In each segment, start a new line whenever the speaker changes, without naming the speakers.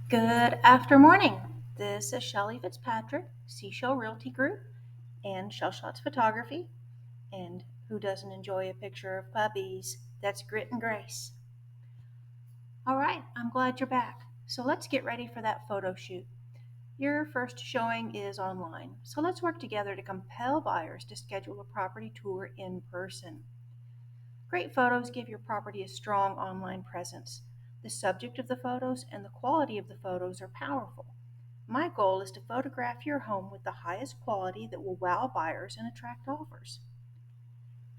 Good after morning. This is Shelley Fitzpatrick, Seashell Realty Group, and Shell Shots Photography. And who doesn't enjoy a picture of puppies? That's grit and grace. All right, I'm glad you're back. So let's get ready for that photo shoot. Your first showing is online, so let's work together to compel buyers to schedule a property tour in person. Great photos give your property a strong online presence. The subject of the photos and the quality of the photos are powerful. My goal is to photograph your home with the highest quality that will wow buyers and attract offers.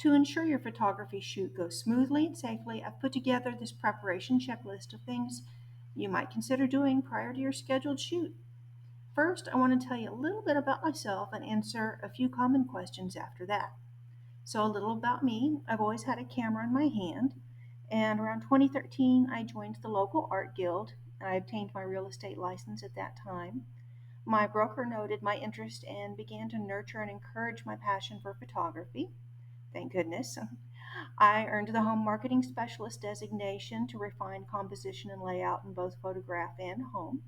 To ensure your photography shoot goes smoothly and safely, I've put together this preparation checklist of things you might consider doing prior to your scheduled shoot. First, I want to tell you a little bit about myself and answer a few common questions after that. So, a little about me: I've always had a camera in my hand, and around 2013, I joined the local art guild, and I obtained my real estate license at that time. My broker noted my interest and began to nurture and encourage my passion for photography. Thank goodness. I earned the home marketing specialist designation to refine composition and layout in both photograph and home.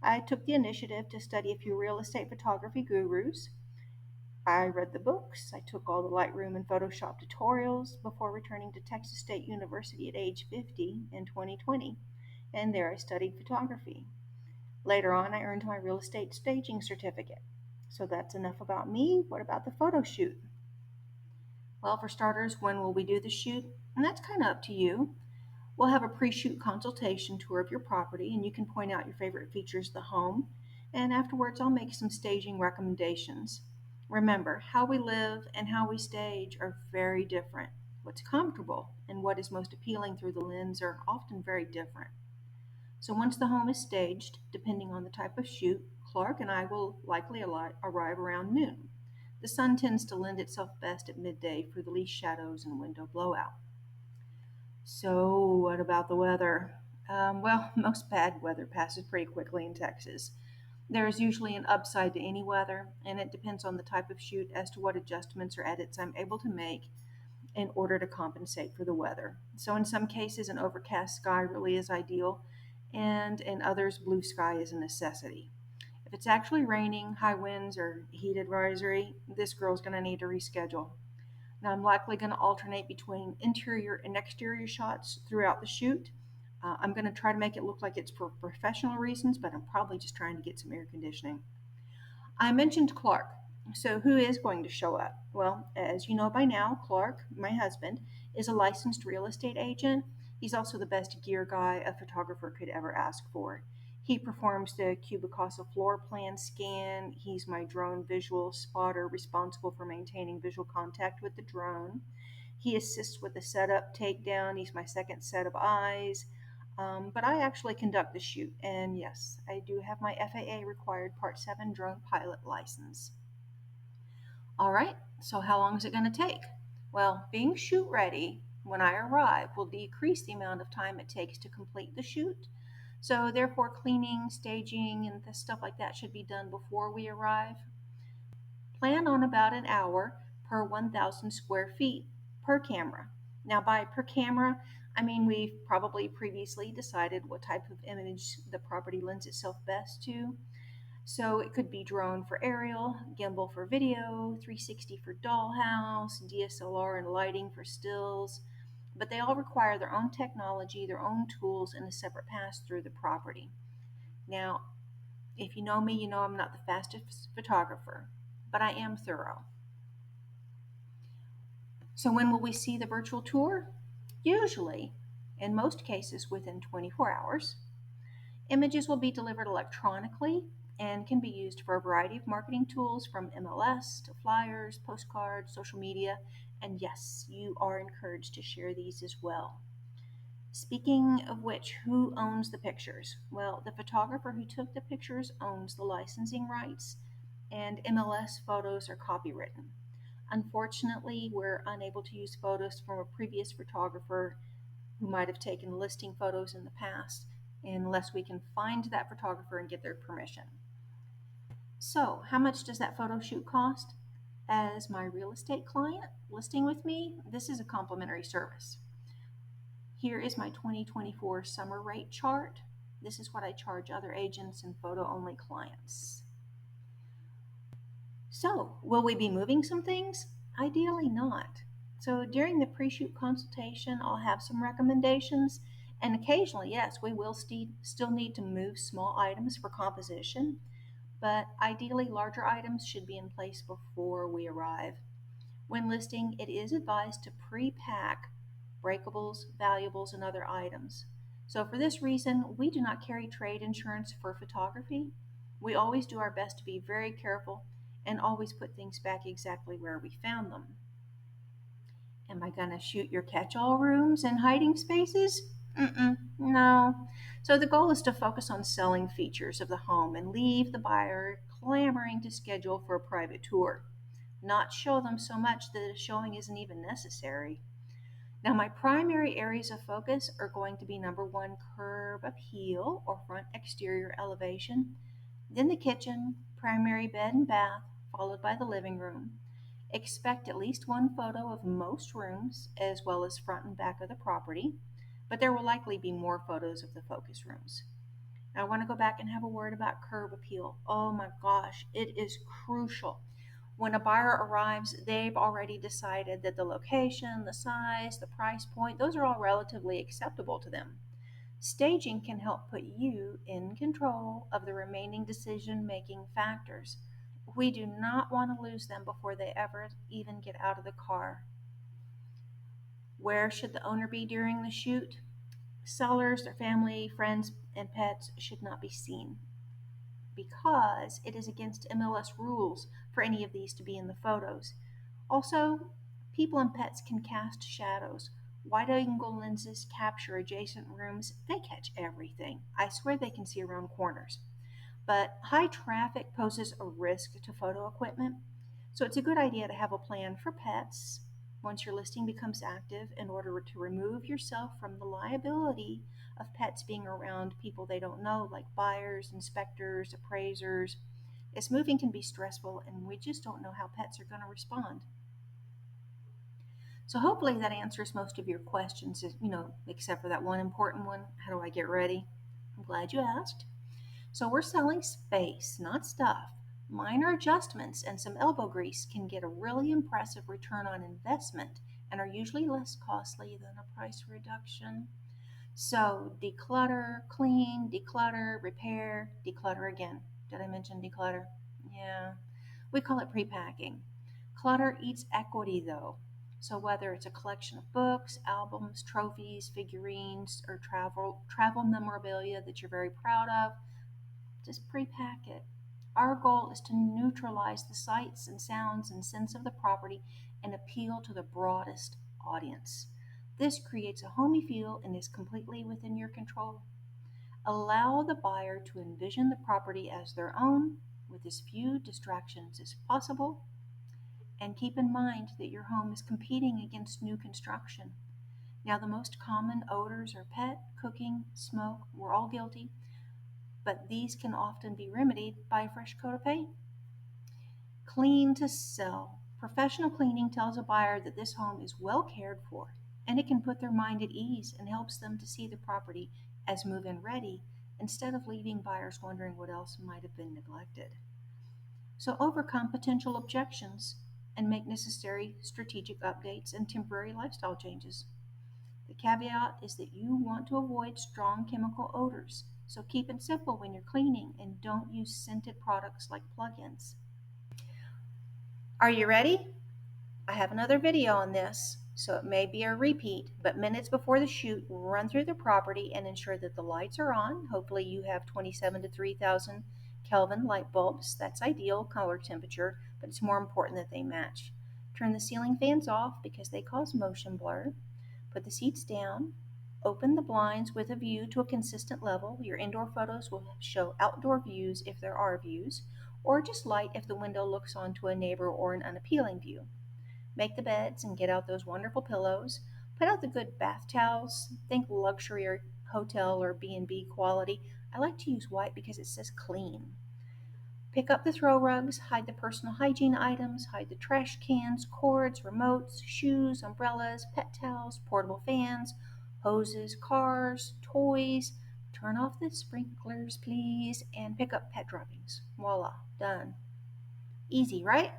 I took the initiative to study a few real estate photography gurus. I read the books, I took all the Lightroom and Photoshop tutorials before returning to Texas State University at age 50 in 2020, and there I studied photography. Later on, I earned my real estate staging certificate. So that's enough about me. What about the photo shoot? Well, for starters, when will we do the shoot? And that's kind of up to you. We'll have a pre shoot consultation tour of your property, and you can point out your favorite features of the home. And afterwards, I'll make some staging recommendations. Remember, how we live and how we stage are very different. What's comfortable and what is most appealing through the lens are often very different. So once the home is staged, depending on the type of shoot, Clark and I will likely arrive around noon. The sun tends to lend itself best at midday for the least shadows and window blowout. So, what about the weather? Well, most bad weather passes pretty quickly in Texas. There is usually an upside to any weather, and it depends on the type of shoot as to what adjustments or edits I'm able to make in order to compensate for the weather. So, in some cases, an overcast sky really is ideal, and in others, blue sky is a necessity. If it's actually raining, high winds, or heat advisory, this girl's going to need to reschedule. Now, I'm likely going to alternate between interior and exterior shots throughout the shoot. I'm going to try to make it look like it's for professional reasons, but I'm probably just trying to get some air conditioning. I mentioned Clark. So, who is going to show up? Well, as you know by now, Clark, my husband, is a licensed real estate agent. He's also the best gear guy a photographer could ever ask for. He performs the Cubicasa floor plan scan. He's my drone visual spotter responsible for maintaining visual contact with the drone. He assists with the setup, takedown. He's my second set of eyes. But I actually conduct the shoot, and yes, I do have my FAA required Part 7 drone pilot license. All right, so how long is it going to take? Well, being shoot ready when I arrive will decrease the amount of time it takes to complete the shoot. So, therefore, cleaning, staging, and the stuff like that should be done before we arrive. Plan on about an hour per 1,000 square feet per camera. Now, by per camera, I mean we've probably previously decided what type of image the property lends itself best to. So it could be drone for aerial, gimbal for video, 360 for dollhouse, DSLR and lighting for stills, but they all require their own technology, their own tools, and a separate pass through the property. Now, if you know me, you know I'm not the fastest photographer, but I am thorough. So when will we see the virtual tour? Usually, in most cases, within 24 hours. Images will be delivered electronically and can be used for a variety of marketing tools from MLS to flyers, postcards, social media, and yes, you are encouraged to share these as well. Speaking of which, who owns the pictures? Well, the photographer who took the pictures owns the licensing rights, and MLS photos are copywritten. Unfortunately, we're unable to use photos from a previous photographer who might have taken listing photos in the past unless we can find that photographer and get their permission. So, how much does that photo shoot cost? As my real estate client listing with me, this is a complimentary service. Here is my 2024 summer rate chart. This is what I charge other agents and photo-only clients. So, will we be moving some things? Ideally not. So, during the pre-shoot consultation, I'll have some recommendations, and occasionally, yes, we will still need to move small items for composition, but ideally, larger items should be in place before we arrive. When listing, it is advised to pre-pack breakables, valuables, and other items. So for this reason, we do not carry trade insurance for photography. We always do our best to be very careful and always put things back exactly where we found them. Am I going to shoot your catch-all rooms and hiding spaces? No. So the goal is to focus on selling features of the home and leave the buyer clamoring to schedule for a private tour, not show them so much that a showing isn't even necessary. Now, my primary areas of focus are going to be number one, curb appeal or front exterior elevation, then the kitchen, primary bed and bath, followed by the living room. Expect at least one photo of most rooms, as well as front and back of the property, but there will likely be more photos of the focus rooms. Now, I want to go back and have a word about curb appeal. Oh my gosh, it is crucial. When a buyer arrives, they've already decided that the location, the size, the price point, those are all relatively acceptable to them. Staging can help put you in control of the remaining decision making factors. We do not want to lose them before they ever even get out of the car. Where should the owner be during the shoot? Sellers, their family, friends, and pets should not be seen because it is against MLS rules for any of these to be in the photos. Also, people and pets can cast shadows. Wide angle lenses capture adjacent rooms. They catch everything. I swear they can see around corners. But high traffic poses a risk to photo equipment, so it's a good idea to have a plan for pets once your listing becomes active in order to remove yourself from the liability of pets being around people they don't know, like buyers, inspectors, appraisers. As moving can be stressful, and we just don't know how pets are going to respond. So hopefully that answers most of your questions, except for that one important one. How do I get ready? I'm glad you asked. So we're selling space, not stuff. Minor adjustments and some elbow grease can get a really impressive return on investment and are usually less costly than a price reduction. So declutter, clean, declutter, repair, declutter again. Did I mention declutter? Yeah. We call it prepacking. Clutter eats equity though. So whether it's a collection of books, albums, trophies, figurines, or travel memorabilia that you're very proud of, just pre-pack it. Our goal is to neutralize the sights and sounds and scents of the property and appeal to the broadest audience. This creates a homey feel and is completely within your control. Allow the buyer to envision the property as their own with as few distractions as possible, and keep in mind that your home is competing against new construction. Now, the most common odors are pet, cooking, smoke. We're all guilty, but these can often be remedied by a fresh coat of paint. Clean to sell. Professional cleaning tells a buyer that this home is well cared for, and it can put their mind at ease and helps them to see the property as move-in ready instead of leaving buyers wondering what else might have been neglected. So overcome potential objections and make necessary strategic updates and temporary lifestyle changes. The caveat is that you want to avoid strong chemical odors, so keep it simple when you're cleaning and don't use scented products like plug-ins. Are you ready? I have another video on this, so it may be a repeat, but minutes before the shoot, run through the property and ensure that the lights are on. Hopefully you have 27 to 3000 Kelvin light bulbs. That's ideal color temperature, but it's more important that they match. Turn the ceiling fans off because they cause motion blur. Put the seats down. Open the blinds with a view to a consistent level. Your indoor photos will show outdoor views if there are views, or just light if the window looks onto a neighbor or an unappealing view. Make the beds and get out those wonderful pillows. Put out the good bath towels. Think luxury or hotel or B&B quality. I like to use white because it says clean. Pick up the throw rugs, hide the personal hygiene items, hide the trash cans, cords, remotes, shoes, umbrellas, pet towels, portable fans, hoses, cars, toys. Turn off the sprinklers, please, and pick up pet droppings. Voila, done. Easy, right?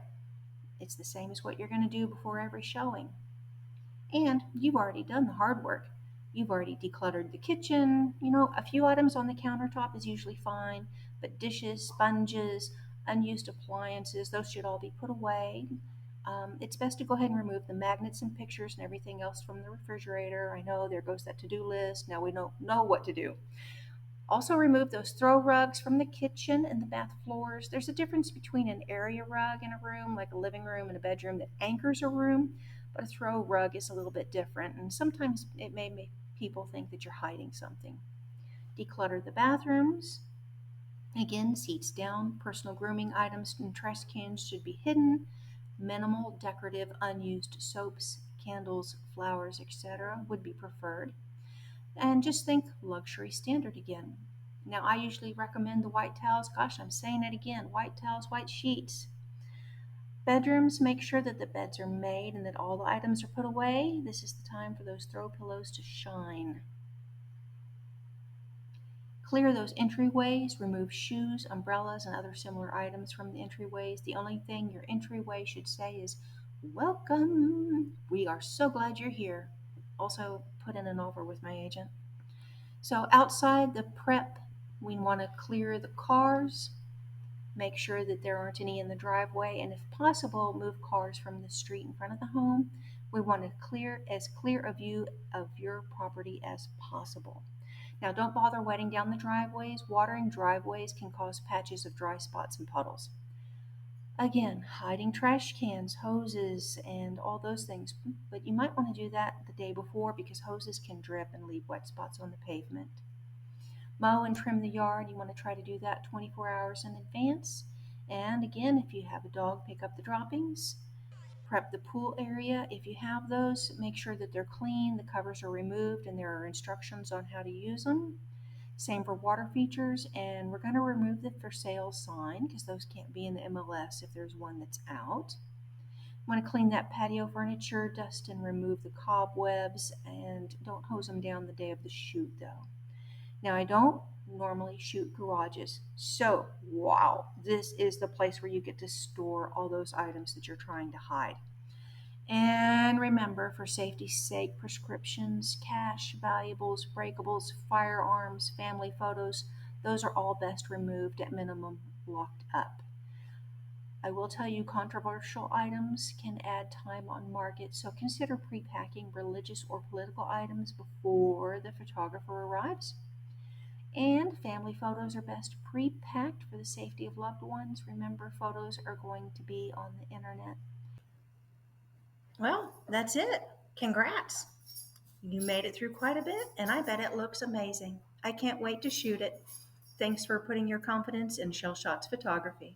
It's the same as what you're going to do before every showing. And you've already done the hard work. You've already decluttered the kitchen. A few items on the countertop is usually fine, but dishes, sponges, unused appliances, those should all be put away. It's best to go ahead and remove the magnets and pictures and everything else from the refrigerator. I know there goes that to-do list. Now we don't know what to do. Also, remove those throw rugs from the kitchen and the bath floors. There's a difference between an area rug in a room, like a living room and a bedroom, that anchors a room, but a throw rug is a little bit different, and sometimes it may make people think that you're hiding something. Declutter the bathrooms. Again, seats down, personal grooming items and trash cans should be hidden. Minimal decorative unused soaps, candles, flowers, etc. would be preferred. And just think luxury standard again. Now, I usually recommend the white towels. Gosh, I'm saying it again, white towels, white sheets. Bedrooms, make sure that the beds are made and that all the items are put away. This is the time for those throw pillows to shine. Clear those entryways, remove shoes, umbrellas, and other similar items from the entryways. The only thing your entryway should say is, "Welcome. We are so glad you're here." Also, put in an offer with my agent. So outside the prep, we want to clear the cars, make sure that there aren't any in the driveway, and if possible, move cars from the street in front of the home. We want to clear a view of your property as possible. Now, don't bother wetting down the driveways. Watering driveways can cause patches of dry spots and puddles. Again, hiding trash cans, hoses, and all those things, but you might want to do that the day before because hoses can drip and leave wet spots on the pavement. Mow and trim the yard. You want to try to do that 24 hours in advance. And again, if you have a dog, pick up the droppings. Prep the pool area. If you have those, make sure that they're clean, the covers are removed, and there are instructions on how to use them. Same for water features, and we're going to remove the for sale sign because those can't be in the MLS if there's one that's out. Want to clean that patio furniture, dust and remove the cobwebs, and don't hose them down the day of the shoot though. Now, I don't normally shoot garages, so wow, this is the place where you get to store all those items that you're trying to hide. And remember, for safety's sake, prescriptions, cash, valuables, breakables, firearms, family photos, those are all best removed at minimum locked up. I will tell you controversial items can add time on market, so consider pre-packing religious or political items before the photographer arrives. And family photos are best pre-packed for the safety of loved ones. Remember, photos are going to be on the internet. Well, that's it. Congrats. You made it through quite a bit, and I bet it looks amazing. I can't wait to shoot it. Thanks for putting your confidence in Shell Shots Photography.